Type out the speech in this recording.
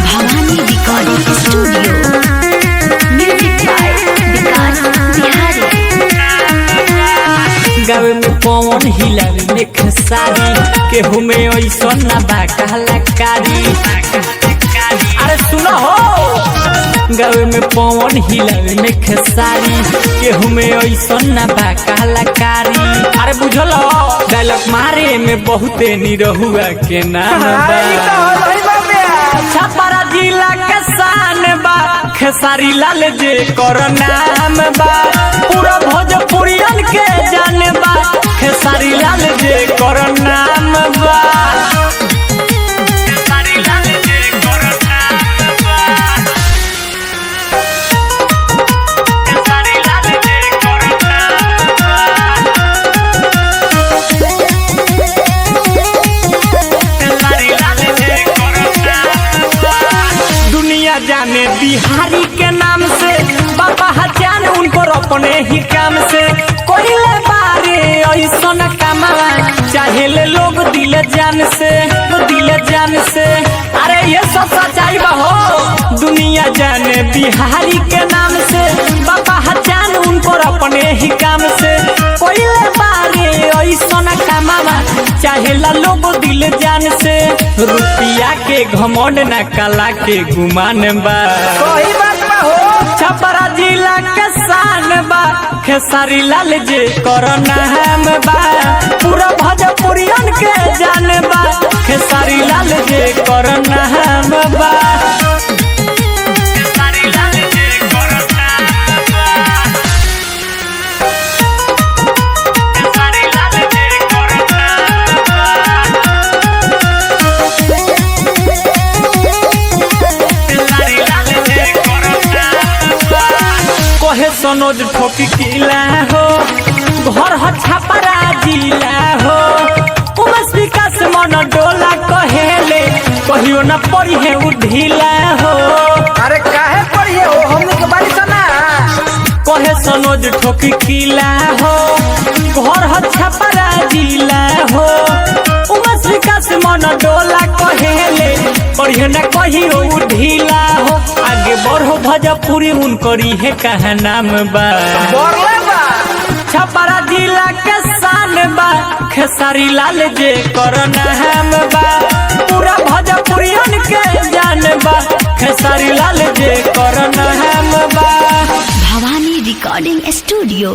Bhavani recording studio music by Vikas Bihari. गावे में पवन हिलावे में खेसारी केहू में ऐसा ना बा कलाकारी। अरे सुनो हो, गावे में पवन हिलावे में खेसारी केहू में ऐसा ना बा कलाकारी। अरे बुझल डायलॉग मारे में बहुते निरहुआ के नाम बा। छपरा जिला के शान बा खेसारी लाल जे कर नाम बा। पूरा भोजपुरियन के जान बा खेसारी लाल जे कर नाम बा। खेसारी लाल जे कर नाम बा। खेसारी लाल जे कर नाम बा। खेसारी लाल जे कर नाम बा। दुनिया जाने बिहारी के नाम से, बाबा हजान उनको अपने ही काम से। कोइले बारे ऐसा न कमावा चाहे ले लोग दिल जान से, दिल जान से। अरे ये सब सच्चाई बा हो। दुनिया जाने बिहारी के नाम से, बाबा हजान उनको अपने ही काम से। कोइले बारे ऐसा न कमावा चाहे ला लोग दिल जान से। रुपया के घमंड न कला के गुमान बा। सही बात बा हो। छपरा जिला के शान बा खेसारी लाल जे कर नाम बा। पूरा भोजपुरियन के जान बा खेसारी लाल जे कर नाम बा। खेसारी लाल जे कर नाम बा। खेसारी लाल जे कर नाम बा। खेसारी लाल जे कर नाम बा। कहे सनोज ठोकी किला हो, घर ह छपरा जिला हो। उमस विकास मन डोला कहेले कहियो न पड़ी है उढिला हो। अरे काहे पढ़िए हो हमनी के बारी सना। कहे सनोज ठोकी किला हो, घर ह छपरा जिला हो। उमस विकास मन डोला कहेले पढ़ियो न कहियो उढिला हो। आगे बढ़ो भोजपुरी उनकरी है कहा नाम बा। बोरले बा छपरा जिला के शान बा खेसारी लाल जे कर नाम बा। पूरा भोजपुरियन के जान बा खेसारी लाल जे कर नाम बा। Bhavani recording studio